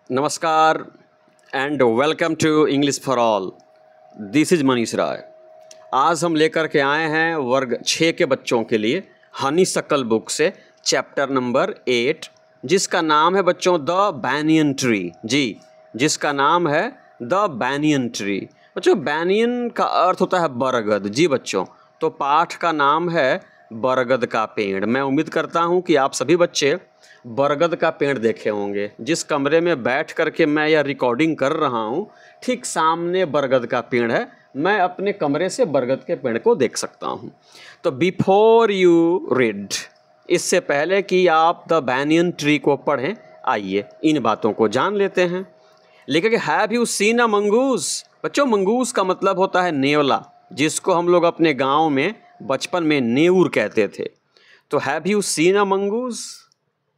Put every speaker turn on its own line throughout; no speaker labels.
नमस्कार and welcome to English for all. This is Manish Rai. आज हम लेकर के आए हैं वर्ग 6 के बच्चों के लिए हनीशक्ल बुक से चैप्टर नंबर 8, जिसका नाम है बच्चों द बैनियन ट्री। जी, जिसका नाम है द बैनियन ट्री। बच्चों, बैनियन का अर्थ होता है बरगद। जी बच्चों, तो पाठ का नाम है बरगद का पेड़। मैं उम्मीद करता हूँ कि आप सभी बच्चे बरगद का पेड़ देखे होंगे। जिस कमरे में बैठ करके मैं यह रिकॉर्डिंग कर रहा हूँ, ठीक सामने बरगद का पेड़ है। मैं अपने कमरे से बरगद के पेड़ को देख सकता हूँ। तो बिफोर यू रीड, इससे पहले कि आप द बैनियन ट्री को पढ़ें, आइए इन बातों को जान लेते हैं। लिखा कि have you seen a mongoose. बच्चों, मंगूस का मतलब होता है नेवला, जिसको हम लोग अपने गाँव में बचपन में नेऊर कहते थे। तो have you seen a mongoose,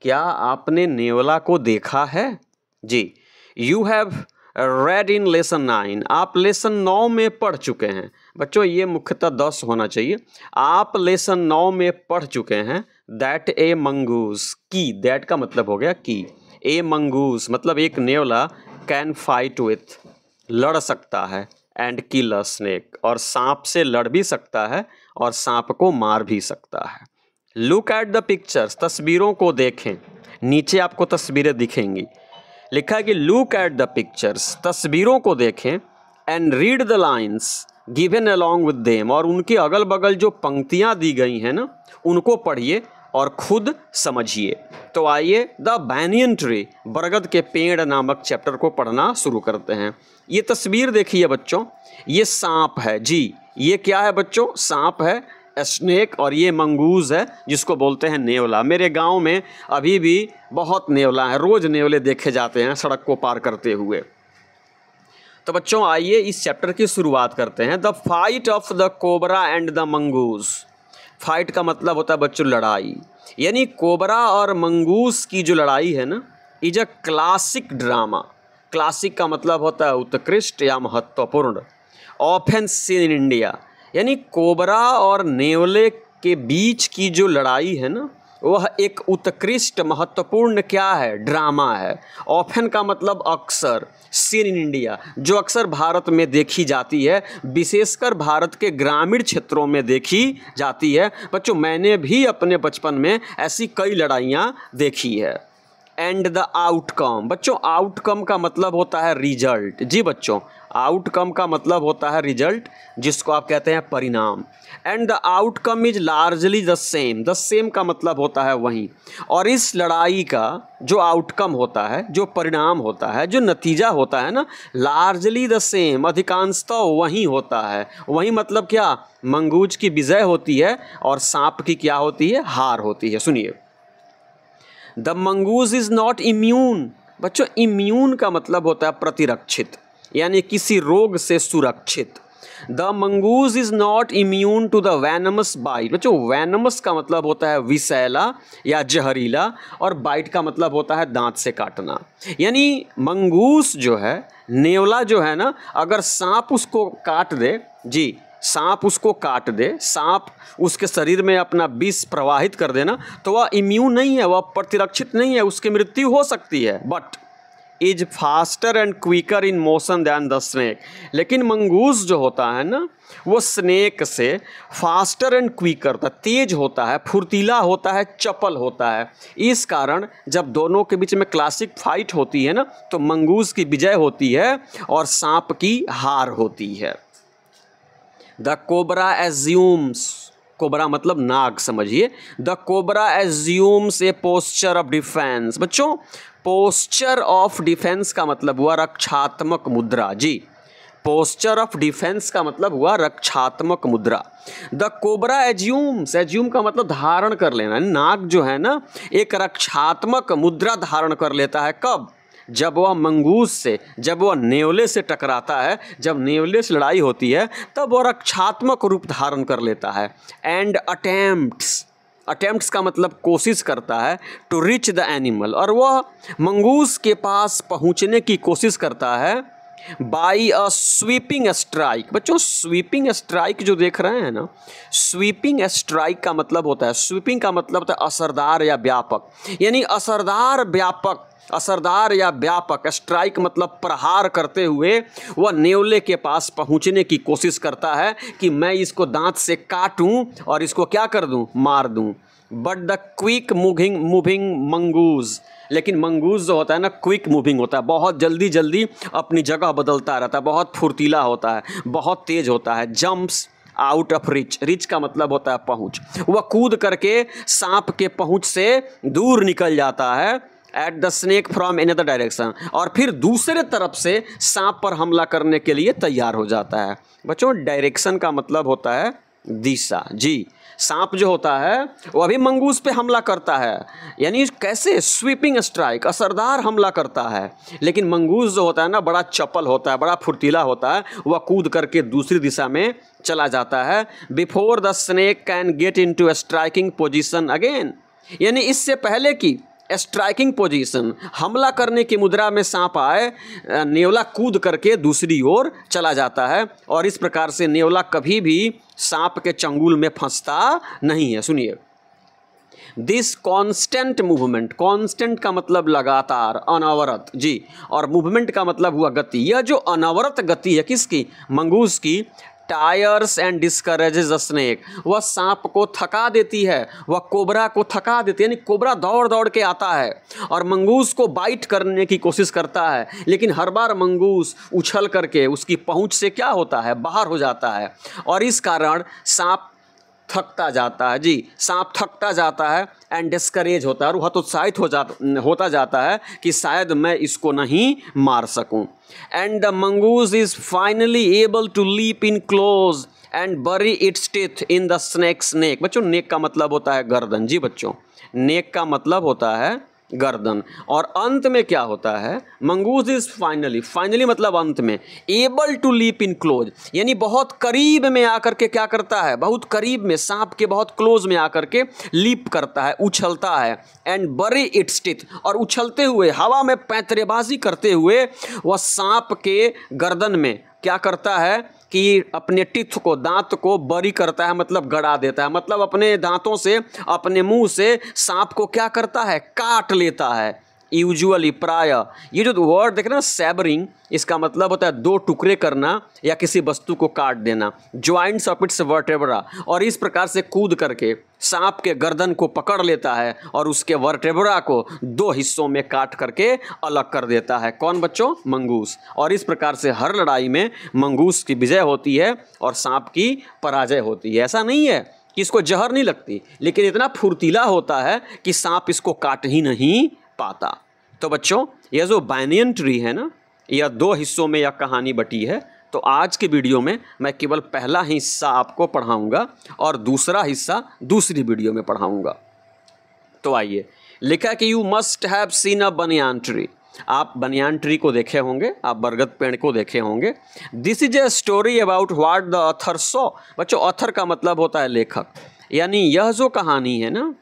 क्या आपने नेवला को देखा है? जी। You have read in lesson 9, आप लेसन 9 में पढ़ चुके हैं। बच्चों, ये मुख्यतः 10 होना चाहिए। आप लेसन 9 में पढ़ चुके हैं दैट ए मंगूस की, दैट का मतलब हो गया की। ए मंगूस मतलब एक नेवला कैन फाइट विथ, लड़ सकता है, एंड किल अ स्नेक, और सांप से लड़ भी सकता है और सांप को मार भी सकता है। लुक एट द पिक्चर्स, तस्वीरों को देखें। नीचे आपको तस्वीरें दिखेंगी। लिखा है कि लुक एट द पिक्चर्स, तस्वीरों को देखें, and read the lines given along with them, और उनके अगल बगल जो पंक्तियां दी गई हैं ना, उनको पढ़िए और खुद समझिए। तो आइए द बैनियन ट्री, बरगद के पेड़ नामक चैप्टर को पढ़ना शुरू करते हैं। ये तस्वीर देखिए बच्चों, ये सांप है। जी, ये क्या है बच्चों? सांप है, स्नेक, और ये मंगूस है जिसको बोलते हैं नेवला। मेरे गांव में अभी भी बहुत नेवला है, रोज नेवले देखे जाते हैं सड़क को पार करते हुए। तो बच्चों, आइए इस चैप्टर की शुरुआत करते हैं। The fight of the cobra and the mongoose. Fight का मतलब होता है बच्चों लड़ाई, यानी कोबरा और मंगूस की जो लड़ाई है ना, is a classic drama. Classic का मतलब होता है उत्कृष्ट या महत्वपूर्ण। ऑफेन सीन इन इंडिया, यानी कोबरा और नेवले के बीच की जो लड़ाई है ना, वह एक उत्कृष्ट महत्वपूर्ण क्या है? ड्रामा है। ऑफन का मतलब अक्सर, सीन इन इंडिया जो अक्सर भारत में देखी जाती है, विशेषकर भारत के ग्रामीण क्षेत्रों में देखी जाती है। बच्चों, मैंने भी अपने बचपन में ऐसी कई लड़ाइयाँ देखी है। एंड द आउटकम, बच्चों आउटकम का मतलब होता है रिजल्ट। जी बच्चों, आउटकम का मतलब होता है रिजल्ट, जिसको आप कहते हैं परिणाम। And the outcome is largely the same, the same का मतलब होता है वही। और इस लड़ाई का जो आउटकम होता है, जो परिणाम होता है, जो नतीजा होता है ना, लार्जली द सेम, अधिकांशतः वही होता है। वही मतलब क्या? मंगूज की विजय होती है और सांप की क्या होती है? हार होती है। सुनिए, the mongoose is not immune. बच्चों, इम्यून का मतलब होता है प्रतिरक्षित, यानी किसी रोग से सुरक्षित। The mongoose is not immune to the venomous bite. बच्चों, वैनमस का मतलब होता है विषैला या जहरीला, और बाइट का मतलब होता है दांत से काटना। यानी मंगूस जो है, नेवला जो है ना, अगर सांप उसको काट दे, जी सांप उसको काट दे, सांप उसके शरीर में अपना विष प्रवाहित कर देना, तो वह इम्यून नहीं है, वह प्रतिरक्षित नहीं है, उसकी मृत्यु हो सकती है। But is faster and quicker in motion than the snake. लेकिन मंगूस जो होता है ना, वो स्नेक से फास्टर एंड क्विकर, तेज होता है, फुर्तीला होता है, चपल होता है। इस कारण जब दोनों के बीच में क्लासिक फाइट होती है ना, तो मंगूस की विजय होती है और सांप की हार होती है। द कोबरा एज्यूम्स, कोबरा मतलब नाग समझिए। The cobra assumes A posture of defence. बच्चों, पोस्चर ऑफ डिफेंस का मतलब हुआ रक्षात्मक मुद्रा। जी, पोस्चर ऑफ डिफेंस का मतलब हुआ रक्षात्मक मुद्रा। द कोबरा एज्यूम्स, एज्यूम का मतलब धारण कर लेना। नाग जो है ना, एक रक्षात्मक मुद्रा धारण कर लेता है। कब? जब वह मंगूस से, जब वह नेवले से टकराता है, जब नेवले से लड़ाई होती है, तब वह रक्षात्मक रूप धारण कर लेता है। एंड अटेम्प्ट्स, अटेम्प्ट्स का मतलब कोशिश करता है, टू रीच द एनिमल, और वह मंगूस के पास पहुंचने की कोशिश करता है बाई अ स्वीपिंग स्ट्राइक। बच्चों स्वीपिंग स्ट्राइक जो देख रहे हैं ना, स्वीपिंग स्ट्राइक का मतलब होता है, स्वीपिंग का मतलब होता है असरदार या व्यापक, यानी असरदार या व्यापक। स्ट्राइक मतलब प्रहार करते हुए वह नेवले के पास पहुंचने की कोशिश करता है कि मैं इसको दांत से काटूं और इसको क्या कर दूं, मार दूं। But the quick moving mongoose, लेकिन मंगूज जो होता है ना, क्विक मूविंग होता है, बहुत जल्दी जल्दी अपनी जगह बदलता रहता है, बहुत फुर्तीला होता है, बहुत तेज होता है। Jumps out of rich, rich का मतलब होता है पहुंच, वह कूद करके सांप के पहुंच से दूर निकल जाता है। At the snake from another direction, और फिर दूसरे तरफ से सांप पर हमला करने के लिए तैयार हो जाता है। बच्चों डायरेक्शन का मतलब होता है दिशा। जी, सांप जो होता है वो अभी मंगूस पे हमला करता है, यानी कैसे, स्वीपिंग स्ट्राइक, असरदार हमला करता है। लेकिन मंगूस जो होता है ना, बड़ा चपल होता है, बड़ा फुर्तीला होता है, वह कूद करके दूसरी दिशा में चला जाता है। Before the snake can get into striking position again, यानी इससे पहले कि स्ट्राइकिंग पोजीशन, हमला करने की मुद्रा में सांप आए, नेवला कूद करके दूसरी ओर चला जाता है, और इस प्रकार से नेवला कभी भी सांप के चंगुल में फंसता नहीं है। सुनिए, दिस कॉन्स्टेंट मूवमेंट, कॉन्स्टेंट का मतलब लगातार, अनवरत। जी, और मूवमेंट का मतलब हुआ गति। यह जो अनवरत गति है किसकी, मंगूस की, tyres and discourages the snake, वह सांप को थका देती है, वह कोबरा को थका देती है, यानी कोबरा दौड़ दौड़ के आता है और मंगूस को बाइट करने की कोशिश करता है, लेकिन हर बार मंगूस उछल करके उसकी पहुंच से क्या होता है, बाहर हो जाता है, और इस कारण सांप थकता जाता है। जी, सांप थकता जाता है एंड डिस्करेज होता है, और हतोत्साहित होता जाता है कि शायद मैं इसको नहीं मार सकूं। And the mongoose is finally able to leap in close and bury its teeth in the snake. बच्चों नेक का मतलब होता है गर्दन। जी बच्चों, नेक का मतलब होता है गर्दन, और अंत में क्या होता है, मंगूस इज फाइनली मतलब अंत में, able to leap in close, यानी बहुत करीब में आकर के क्या करता है, बहुत करीब में, सांप के बहुत क्लोज में आकर के लीप करता है, उछलता है। एंड बरी इट्स टीथ, और उछलते हुए, हवा में पैंतरेबाजी करते हुए वह सांप के गर्दन में क्या करता है कि अपने टीथ को, दांत को बरी करता है, मतलब गड़ा देता है, मतलब अपने दांतों से, अपने मुंह से सांप को क्या करता है, काट लेता है। यूजुअली, प्राय, ये जो वर्ड देख रहे हैं ना, सैबरिंग, इसका मतलब होता है दो टुकड़े करना या किसी वस्तु को काट देना। ज्वाइंट्स ऑफ इट्स वर्टेब्रा, और इस प्रकार से कूद करके सांप के गर्दन को पकड़ लेता है और उसके वर्टेब्रा को दो हिस्सों में काट करके अलग कर देता है। कौन बच्चों, मंगूस। और इस प्रकार से हर लड़ाई में मंगूस की विजय होती है और सांप की पराजय होती है। ऐसा नहीं है कि इसको जहर नहीं लगती, लेकिन इतना फुर्तीला होता है कि सांप इसको काट ही नहीं पाता। तो बच्चों यह जो बानियन ट्री है ना, यह दो हिस्सों में यह कहानी बटी है। तो आज के वीडियो में मैं केवल पहला हिस्सा आपको पढ़ाऊंगा और दूसरा हिस्सा दूसरी वीडियो में पढ़ाऊंगा। तो आइए, लिखा कि you must have seen a banyan tree. आप बनियान ट्री को देखे होंगे, आप बरगद पेड़ को देखे होंगे। This is a story about what the author saw. बच्चों ऑथर का मतलब होता है लेखक, यानी यह जो कहानी है ना,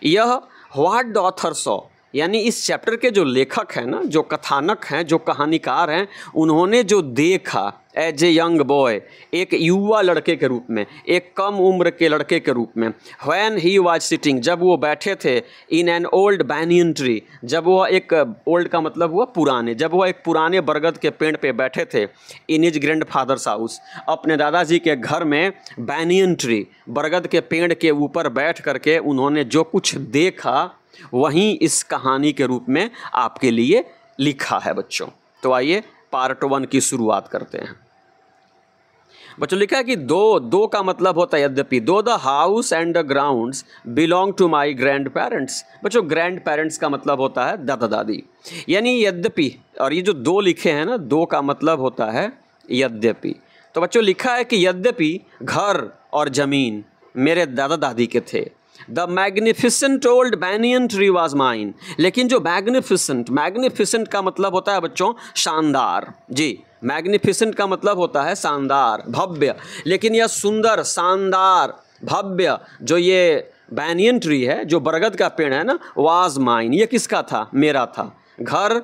यह व्हाट द ऑथर सॉ, यानी इस चैप्टर के जो लेखक हैं ना, जो कथानक हैं, जो कहानीकार हैं, उन्होंने जो देखा एज ए यंग बॉय, एक युवा लड़के के रूप में, एक कम उम्र के लड़के के रूप में, व्हेन ही वाज सिटिंग, जब वो बैठे थे, in an old banyan tree, जब वह एक, ओल्ड का मतलब हुआ पुराने, जब वह एक पुराने बरगद के पेड़ पे बैठे थे, in his grand fathers house, अपने दादाजी के घर में, बैनियन ट्री, बरगद के पेड़ के ऊपर बैठ करके उन्होंने जो कुछ देखा वहीं इस कहानी के रूप में आपके लिए लिखा है बच्चों। तो आइए पार्ट 1 की शुरुआत करते हैं। बच्चों लिखा है कि दो का मतलब होता है यद्यपि, though the house and the grounds belong to my grandparents. बच्चों ग्रैंड पेरेंट्स का मतलब होता है दादा दादी, यानी यद्यपि, और ये जो दो लिखे हैं ना, दो का मतलब होता है यद्यपि। तो बच्चों लिखा है कि यद्यपि घर और ज़मीन मेरे दादा दादी के थे। The magnificent old banyan tree was mine, लेकिन जो मैग्निफिसेंट का मतलब होता है बच्चों शानदार। जी, मैग्निफिसेंट का मतलब होता है शानदार, भव्य, लेकिन यह सुंदर, शानदार, भव्य जो ये बैनियन ट्री है, जो बरगद का पेड़ है ना, वाज माइन, ये किसका था, मेरा था। घर,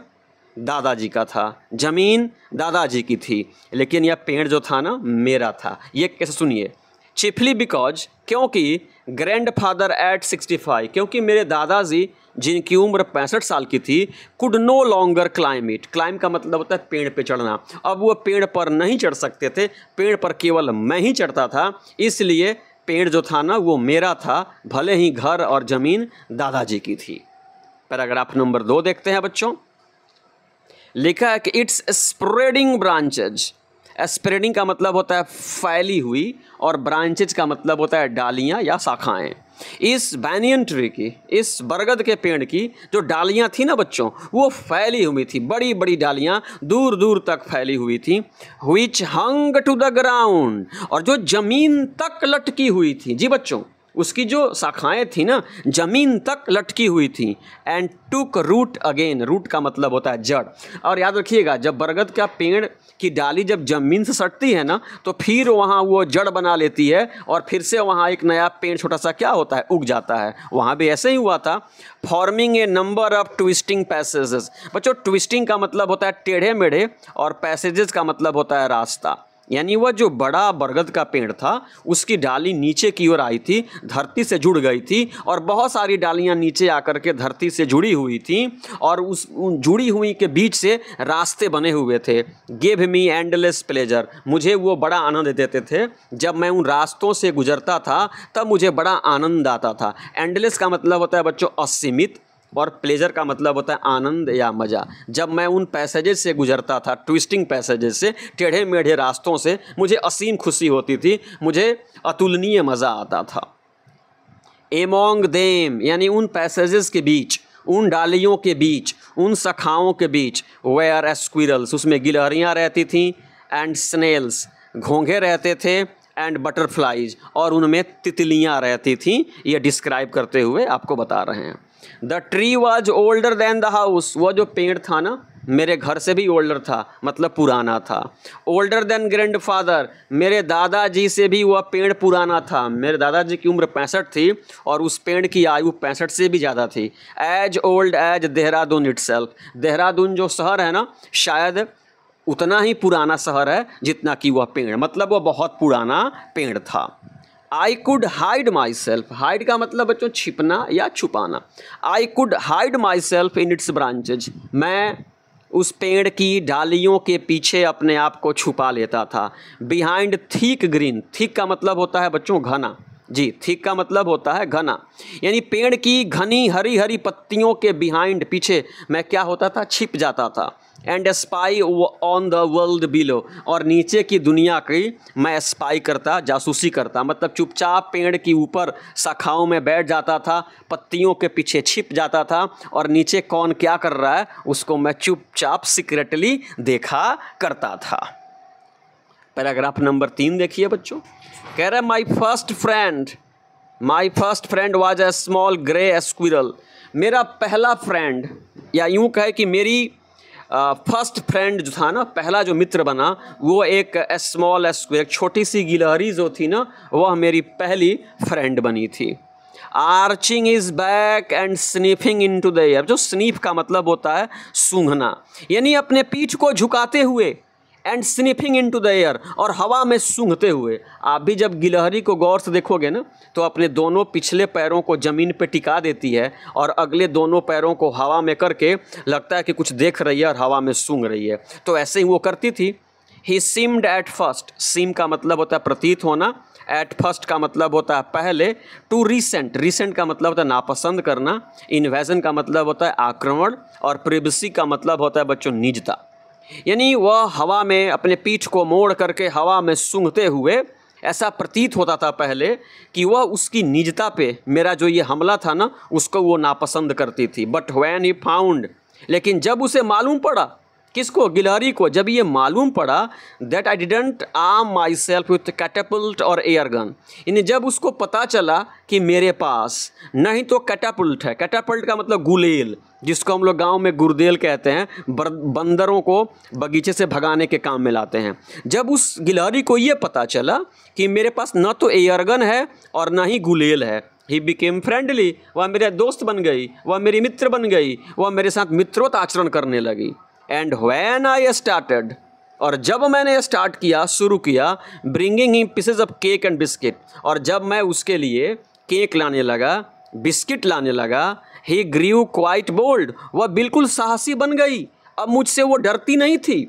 दादाजी का था, ज़मीन दादाजी की थी, लेकिन यह पेड़ जो था ना मेरा था। ये कैसे सुनिए, चिफली बिकॉज क्योंकि ग्रैंडफादर एट 65 क्योंकि मेरे दादाजी जिनकी उम्र 65 साल की थी, could no longer climb it. Climb का मतलब होता है पेड़ पे चढ़ना। अब वो पेड़ पर नहीं चढ़ सकते थे, पेड़ पर केवल मैं ही चढ़ता था, इसलिए पेड़ जो था ना वो मेरा था, भले ही घर और ज़मीन दादाजी की थी। पैराग्राफ नंबर 2 देखते हैं बच्चों। लिखा है कि इट्स स्प्रेडिंग ब्रांचेज। स्प्रेडिंग का मतलब होता है फैली हुई, और ब्रांचेज का मतलब होता है डालियाँ या शाखाएं। इस बैनियन ट्री की, इस बरगद के पेड़ की जो डालियाँ थी ना बच्चों, वो फैली हुई थी, बड़ी बड़ी डालियाँ दूर दूर तक फैली हुई थी। Which hung to the ground, और जो जमीन तक लटकी हुई थी। जी बच्चों, उसकी जो शाखाएं थी ना जमीन तक लटकी हुई थी। And took root again, root का मतलब होता है जड़। और याद रखिएगा, जब बरगद का पेड़ की डाली जब जमीन से सटती है ना, तो फिर वहाँ वो जड़ बना लेती है, और फिर से वहाँ एक नया पेड़ छोटा सा क्या होता है, उग जाता है। वहाँ भी ऐसे ही हुआ था। Forming a number of twisting passages. बच्चों, ट्विस्टिंग का मतलब होता है टेढ़े मेढ़े, और पैसेजेस का मतलब होता है रास्ता। यानी वह जो बड़ा बरगद का पेड़ था, उसकी डाली नीचे की ओर आई थी, धरती से जुड़ गई थी, और बहुत सारी डालियां नीचे आकर के धरती से जुड़ी हुई थी, और उन जुड़ी हुई के बीच से रास्ते बने हुए थे। गिव मी एंडलेस प्लेजर, मुझे वो बड़ा आनंद देते थे। जब मैं उन रास्तों से गुजरता था तब मुझे बड़ा आनंद आता था। एंडलेस का मतलब होता है बच्चों असीमित, और प्लेजर का मतलब होता है आनंद या मज़ा। जब मैं उन पैसेजेस से गुजरता था, ट्विस्टिंग पैसेजेस से, टेढ़े मेढ़े रास्तों से, मुझे असीम खुशी होती थी, मुझे अतुलनीय मज़ा आता था। एमोंग देम, यानी उन पैसेजेस के बीच, उन डालियों के बीच, उन शाखाओं के बीच, वेयर स्क्विरल्स, उसमें गिलहरियाँ रहती थीं, एंड स्नेल्स, घोंघे रहते थे, एंड बटरफ्लाइज, और उनमें तितलियाँ रहती थीं। ये डिस्क्राइब करते हुए आपको बता रहे हैं। The tree was older than the house, वह जो पेड़ था ना मेरे घर से भी ओल्डर था, मतलब पुराना था। ओल्डर देन ग्रैंडफादर, मेरे दादाजी से भी वह पेड़ पुराना था। मेरे दादाजी की उम्र 65 थी, और उस पेड़ की आयु 65 से भी ज़्यादा थी। As old as Dehradun itself, Dehradun जो शहर है ना, शायद उतना ही पुराना शहर है जितना कि वह पेड़, मतलब वह बहुत पुराना पेड़ था। I could hide my self, hide का मतलब बच्चों छिपना या छुपाना। I could hide my self in its branches, मैं उस पेड़ की डालियों के पीछे अपने आप को छुपा लेता था। बिहाइंड थिक ग्रीन, थिक का मतलब होता है बच्चों घना। जी, थिक का मतलब होता है घना, यानी पेड़ की घनी हरी हरी पत्तियों के बिहाइंड, पीछे मैं क्या होता था, छिप जाता था। And spy on the world below, और नीचे की दुनिया की मैं स्पाई करता, जासूसी करता, मतलब चुपचाप पेड़ की ऊपर शाखाओं में बैठ जाता था, पत्तियों के पीछे छिप जाता था, और नीचे कौन क्या कर रहा है उसको मैं चुपचाप सीक्रेटली देखा करता था। पैराग्राफ नंबर 3 देखिए बच्चों। कह रहा है my first friend was a small grey squirrel, मेरा पहला फ्रेंड, या यूँ कहे कि मेरी फर्स्ट फ्रेंड जो था ना, पहला जो मित्र बना, वो एक स्मॉल स्क्विरल, एक छोटी सी गिलहरी जो थी ना, वह मेरी पहली फ्रेंड बनी थी। Arching is back and sniffing into the air, जो स्नीफ का मतलब होता है सूंघना, यानी अपने पीठ को झुकाते हुए, and sniffing into the air, और हवा में सूंघते हुए। आप भी जब गिलहरी को गौर से देखोगे ना, तो अपने दोनों पिछले पैरों को ज़मीन पे टिका देती है, और अगले दोनों पैरों को हवा में करके लगता है कि कुछ देख रही है और हवा में सूंघ रही है। तो ऐसे ही वो करती थी। ही सीम्ड एट फर्स्ट, सीम का मतलब होता है प्रतीत होना, एट फर्स्ट का मतलब होता है पहले, टू रिसेंट, रिसेंट का मतलब होता है नापसंद करना, इन्वेजन का मतलब होता है आक्रमण, और प्रिवेसी का मतलब होता है बच्चों निजता। यानी वह हवा में अपने पीठ को मोड़ करके हवा में सूंघते हुए ऐसा प्रतीत होता था पहले कि वह उसकी निजता पे, मेरा जो ये हमला था ना, उसको वो नापसंद करती थी। बट व्हेन ही फाउंड, लेकिन जब उसे मालूम पड़ा, किसको, गिलहरी को, जब ये मालूम पड़ा, that I didn't arm my self with catapult और एयर गन, यानी जब उसको पता चला कि मेरे पास नहीं तो कैटापुल्ट है, कैटापुल्ट का मतलब गुलेल, जिसको हम लोग गांव में गुर्देल कहते हैं, बंदरों को बगीचे से भगाने के काम में लाते हैं। जब उस गिलहरी को ये पता चला कि मेरे पास न तो एयर गन है और ना ही गुलेल है, ही बिकेम फ्रेंडली, वह मेरे दोस्त बन गई, वह मेरी मित्र बन गई, वह मेरे साथ मित्रोत आचरण करने लगी। एंड व्हेन आई स्टार्टेड, और जब मैंने स्टार्ट किया, शुरू किया, bringing him pieces of cake and biscuit, और जब मैं उसके लिए केक लाने लगा, बिस्किट लाने लगा, ही ग्रीव क्वाइट बोल्ड, वह बिल्कुल साहसी बन गई। अब मुझसे वो डरती नहीं थी,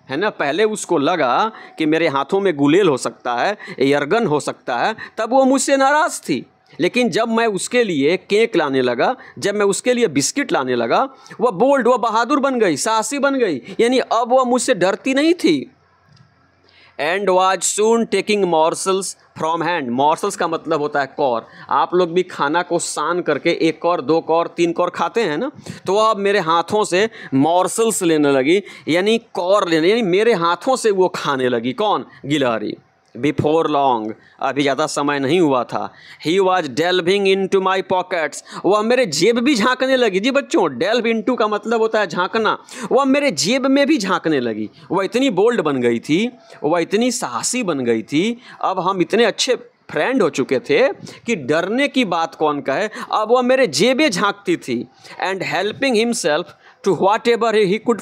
है ना। पहले उसको लगा कि मेरे हाथों में गुलेल हो सकता है, एयरगन हो सकता है, तब वो मुझसे नाराज़ थी। लेकिन जब मैं उसके लिए केक लाने लगा, जब मैं उसके लिए बिस्किट लाने लगा, वह बोल्ड, वह बहादुर बन गई, साहसी बन गई, यानी अब वह मुझसे डरती नहीं थी। And was soon taking morsels from hand, morsels का मतलब होता है कौर। आप लोग भी खाना को सान करके 1 कौर 2 कौर 3 कौर खाते हैं ना, तो वह अब मेरे हाथों से मॉर्सल्स लेने लगी, यानी कौर लेने, यानी मेरे हाथों से वो खाने लगी। कौन? गिलहरी। बिफोर लॉन्ग, अभी ज़्यादा समय नहीं हुआ था, he was delving into my pockets, वह मेरे जेब भी झांकने लगी। जी बच्चों, डेल्व इनटू का मतलब होता है झांकना, वह मेरे जेब में भी झांकने लगी। वह इतनी बोल्ड बन गई थी, वह इतनी साहसी बन गई थी, अब हम इतने अच्छे फ्रेंड हो चुके थे कि डरने की बात कौन कहे, अब वह मेरे जेबें झांकती थी। And helping himself to whatever he could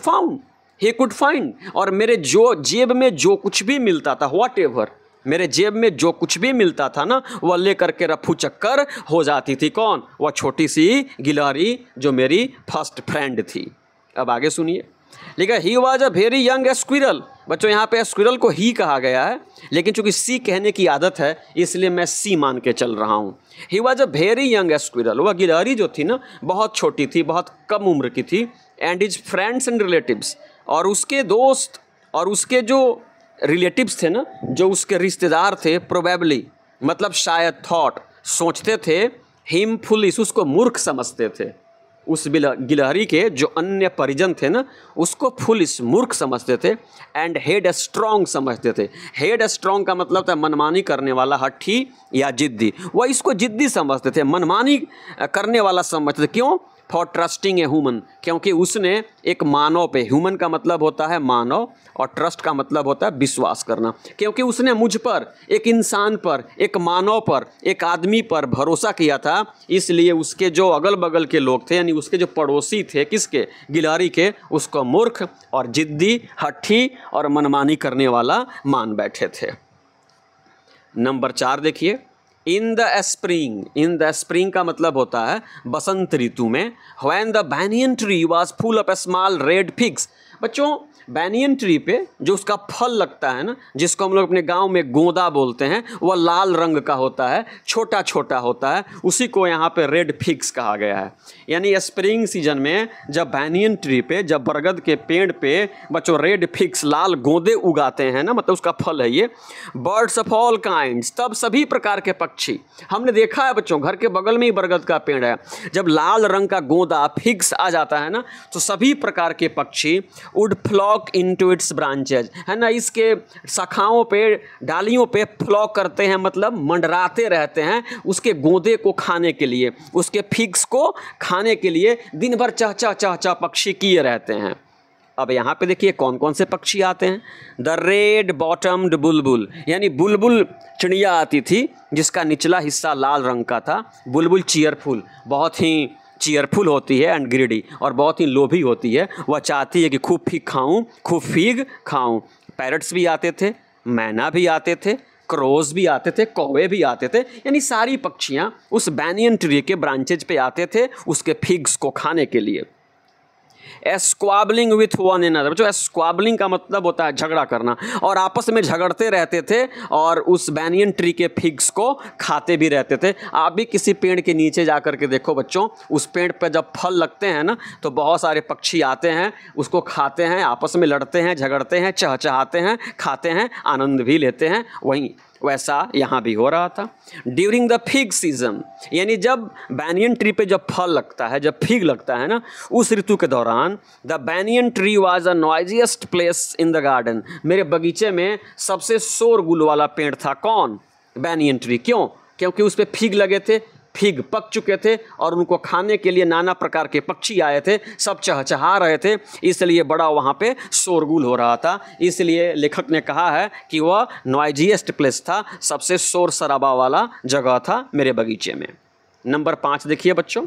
find, और मेरे जो जेब में जो कुछ भी मिलता था, व्हाट एवर, मेरे जेब में जो कुछ भी मिलता था ना, वह लेकर के रफू चक्कर हो जाती थी। कौन? वह छोटी सी गिलहरी जो मेरी फर्स्ट फ्रेंड थी। अब आगे सुनिए, लिखा he was a very young squirrel. बच्चों यहाँ पे स्क्विरल को ही कहा गया है, लेकिन चूंकि सी कहने की आदत है इसलिए मैं सी मान के चल रहा हूँ। He was a very young squirrel, वह गिलहरी जो थी ना बहुत छोटी थी, बहुत कम उम्र की थी। And his friends and relatives, और उसके दोस्त और उसके जो रिलेटिव्स थे ना, जो उसके रिश्तेदार थे, प्रोबेबली मतलब शायद, थॉट सोचते थे, हिम फुलिश, उसको मूर्ख समझते थे। उस गिलहरी के जो अन्य परिजन थे ना, उसको फुलिश, मूर्ख समझते थे। एंड हेड स्ट्रॉन्ग समझते थे। हेड स्ट्रॉन्ग का मतलब था मनमानी करने वाला, हठी या जिद्दी। वह इसको जिद्दी समझते थे, मनमानी करने वाला समझते थे। क्यों? फॉर ट्रस्टिंग ए ह्यूमन, क्योंकि उसने एक मानव पे, ह्यूमन का मतलब होता है मानव और ट्रस्ट का मतलब होता है विश्वास करना, क्योंकि उसने मुझ पर, एक इंसान पर, एक मानव पर, एक आदमी पर भरोसा किया था, इसलिए उसके जो अगल बगल के लोग थे, यानी उसके जो पड़ोसी थे, किसके? गिलहरी के, उसको मूर्ख और जिद्दी, हठी और मनमानी करने वाला मान बैठे थे। नंबर 4 देखिए, इन द स्प्रिंग का मतलब होता है बसंत ऋतु में। When the banyan tree was full of small red figs. बच्चों, बैनियन ट्री पे जो उसका फल लगता है ना, जिसको हम लोग अपने गांव में गोंदा बोलते हैं, वह लाल रंग का होता है, छोटा छोटा होता है, उसी को यहाँ पे रेड फिग्स कहा गया है। यानी स्प्रिंग सीजन में जब बैनियन ट्री पे, जब बरगद के पेड़ पे बच्चों रेड फिग्स, लाल गोंदे उगाते हैं ना, मतलब उसका फल है ये। बर्ड्स ऑफ ऑल काइंड्स, तब सभी प्रकार के पक्षी, हमने देखा है बच्चों, घर के बगल में ही बरगद का पेड़ है, जब लाल रंग का गोंदा फिग्स आ जाता है ना, तो सभी प्रकार के पक्षी would flock into its branches, है ना, इसके शाखाओं पे, डालियों पे फ्लॉक करते हैं, मतलब मंडराते रहते हैं उसके गोंदे को खाने के लिए, उसके फिग्स को खाने के लिए दिन भर चहचह चहचह पक्षी किए रहते हैं। अब यहाँ पे देखिए कौन कौन से पक्षी आते हैं। द रेड बॉटम्ड बुलबुल, यानी बुलबुल चिड़िया आती थी जिसका निचला हिस्सा लाल रंग का था। बुलबुल चीयरफुल, बहुत ही चीयरफुल होती है एंड ग्रीडी, और बहुत ही लोभी होती है। वह चाहती है कि खूब फीग खाऊं। पैरट्स भी आते थे, मैना भी आते थे, क्रोज भी आते थे, कौवे भी आते थे, यानी सारी पक्षियाँ उस बैनियन ट्री के ब्रांचेज पे आते थे उसके फिग्स को खाने के लिए। स्क्वाबलिंग विथ वन अनदर, जो स्क्वाबलिंग का मतलब होता है झगड़ा करना, और आपस में झगड़ते रहते थे और उस बैनियन ट्री के फिग्स को खाते भी रहते थे। आप भी किसी पेड़ के नीचे जा कर के देखो बच्चों, उस पेड़ पर जब फल लगते हैं ना, तो बहुत सारे पक्षी आते हैं, उसको खाते हैं, आपस में लड़ते हैं, झगड़ते हैं, चहचहाते हैं, खाते हैं, आनंद भी लेते हैं। वहीं वैसा यहाँ भी हो रहा था। ड्यूरिंग द फिग सीजन, यानी जब बैनियन ट्री पे जब फल लगता है, जब फिग लगता है ना, उस ऋतु के दौरान the banyan tree was the noisiest place in the garden, मेरे बगीचे में सबसे शोरगुल वाला पेड़ था। कौन? Banyan tree. क्यों? क्योंकि उस पर फिग लगे थे, फिग पक चुके थे और उनको खाने के लिए नाना प्रकार के पक्षी आए थे, सब चहचहा रहे थे, इसलिए बड़ा वहाँ पे शोरगुल हो रहा था। इसलिए लेखक ने कहा है कि वह नॉइजिएस्ट प्लेस था, सबसे शोर शराबा वाला जगह था मेरे बगीचे में। नंबर 5 देखिए बच्चों,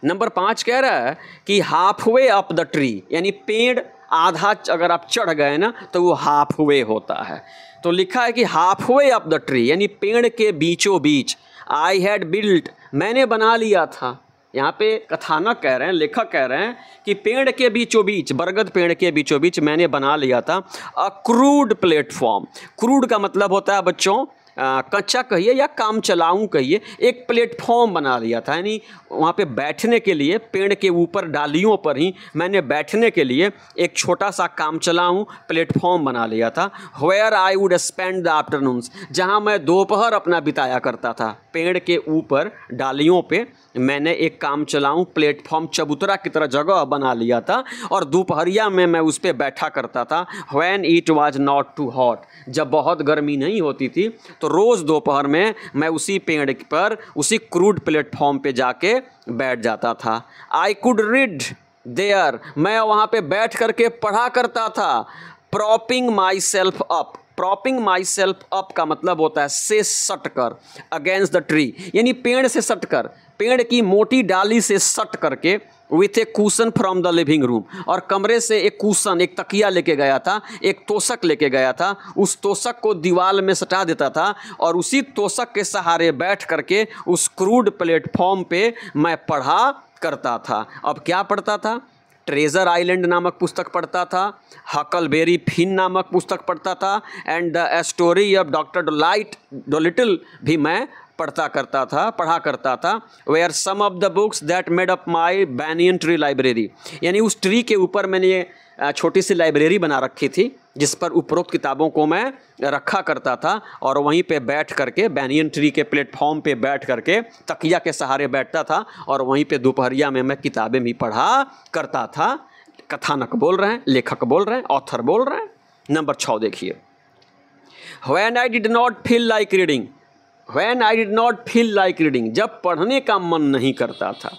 नंबर 5 कह रहा है कि half way up the tree, यानी पेड़ आधा अगर आप चढ़ गए ना तो वो हाफ वे होता है। तो लिखा है कि half way up the tree, यानी पेड़ के बीचों बीच। आई हैड बिल्ट, मैंने बना लिया था। यहाँ पे कथानक कह रहे हैं, लेखक कह रहे हैं कि पेड़ के बीचों बीच, बरगद पेड़ के बीचों बीच मैंने बना लिया था अ क्रूड प्लेटफॉर्म। क्रूड का मतलब होता है बच्चों कच्चा कहिए या काम चलाऊं कहिए, एक प्लेटफॉर्म बना लिया था, यानी वहाँ पे बैठने के लिए पेड़ के ऊपर डालियों पर ही मैंने बैठने के लिए एक छोटा सा काम चलाऊं प्लेटफॉर्म बना लिया था। Where I would spend the afternoons, जहाँ मैं दोपहर अपना बिताया करता था। पेड़ के ऊपर डालियों पे मैंने एक काम चलाऊं प्लेटफॉर्म चबूतरा की तरह जगह बना लिया था और दोपहरिया में मैं उस पर बैठा करता था। When it was not too hot, जब बहुत गर्मी नहीं होती थी तो रोज़ दोपहर में मैं उसी पेड़ पर, उसी क्रूड प्लेटफॉर्म पे जाके बैठ जाता था। आई कुड रीड देयर, मैं वहाँ पे बैठ करके पढ़ा करता था। Propping my self up, propping my self up का मतलब होता है से सट कर, अगेंस्ट द ट्री, यानी पेड़ से सट कर, पेड़ की मोटी डाली से सट करके, with A cushion from the living room, और कमरे से एक कूशन, एक तकिया लेके गया था, एक तोशक लेके गया था, उस तोशक को दीवार में सटा देता था और उसी तोशक के सहारे बैठ करके उस क्रूड प्लेटफॉर्म पे मैं पढ़ा करता था। अब क्या पढ़ता था? ट्रेजर आइलैंड नामक पुस्तक पढ़ता था, हकलबेरी फिन नामक पुस्तक पढ़ता था, and the story of doctor Dolittle भी मैं पढ़ा करता था। Where some of the books that made up my banyan tree library, यानी उस ट्री के ऊपर मैंने छोटी सी लाइब्रेरी बना रखी थी जिस पर उपरोक्त किताबों को मैं रखा करता था और वहीं पे बैठ करके, बैनियन ट्री के प्लेटफॉर्म पे बैठ करके तकिया के सहारे बैठता था और वहीं पे दोपहरिया में मैं किताबें भी पढ़ा करता था। कथानक बोल रहे हैं, लेखक बोल रहे हैं, ऑथर बोल रहे हैं। नंबर 6 देखिए, when I did not feel like reading, when I did not feel like reading, जब पढ़ने का मन नहीं करता था,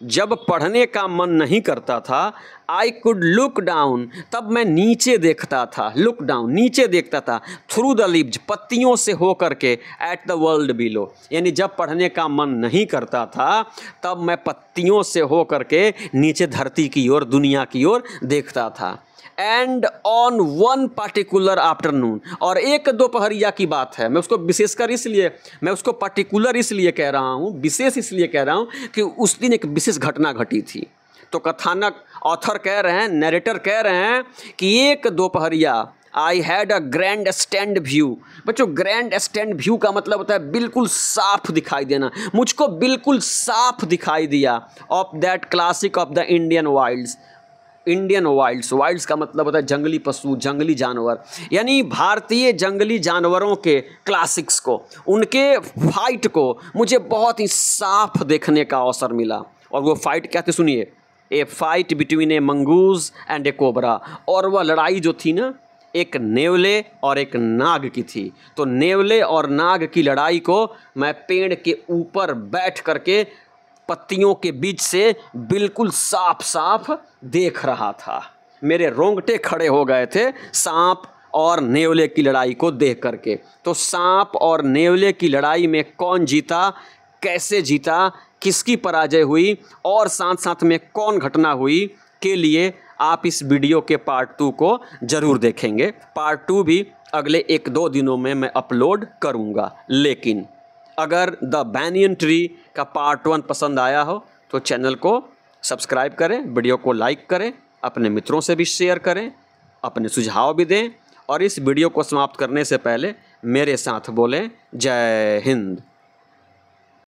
जब पढ़ने का मन नहीं करता था, आई कुड लुक डाउन, तब मैं नीचे देखता था, लुक डाउन नीचे देखता था, थ्रू द लीव्स पत्तियों से हो करके, एट द वर्ल्ड बिलो, यानी जब पढ़ने का मन नहीं करता था तब मैं पत्तियों से हो करके नीचे धरती की ओर, दुनिया की ओर देखता था। And on one particular afternoon, और एक दोपहरिया की बात है, मैं उसको विशेषकर इसलिए, मैं उसको पार्टिकुलर इसलिए कह रहा हूँ, विशेष इसलिए कह रहा हूँ कि उस दिन एक विशेष घटना घटी थी। तो कथानक ऑथर कह रहे हैं, नरेटर कह रहे हैं कि एक दोपहरिया, I had a grand stand view. बच्चों, ग्रैंड स्टैंड व्यू का मतलब होता है बिल्कुल साफ दिखाई देना, मुझको बिल्कुल साफ दिखाई दिया, of that classic of the Indian Wilde's, Indian Wilde's, Wilde's का मतलब होता है जंगली पशु, जंगली जानवर, यानी भारतीय जंगली जानवरों के क्लासिक्स को, उनके फाइट को मुझे बहुत ही साफ देखने का अवसर मिला। और वो फाइट क्या थी सुनिए, a fight between a mongoose and a cobra, और वह लड़ाई जो थी ना एक नेवले और एक नाग की थी। तो नेवले और नाग की लड़ाई को मैं पेड़ के ऊपर बैठ करके पत्तियों के बीच से बिल्कुल साफ साफ देख रहा था। मेरे रोंगटे खड़े हो गए थे सांप और नेवले की लड़ाई को देख करके। तो सांप और नेवले की लड़ाई में कौन जीता, कैसे जीता, किसकी पराजय हुई और साथ साथ में कौन घटना हुई के लिए आप इस वीडियो के पार्ट 2 को ज़रूर देखेंगे। पार्ट 2 भी अगले 1-2 दिनों में मैं अपलोड करूँगा। लेकिन अगर द बैनियन ट्री का पार्ट 1 पसंद आया हो तो चैनल को सब्सक्राइब करें, वीडियो को लाइक करें, अपने मित्रों से भी शेयर करें, अपने सुझाव भी दें और इस वीडियो को समाप्त करने से पहले मेरे साथ बोलें जय हिंद।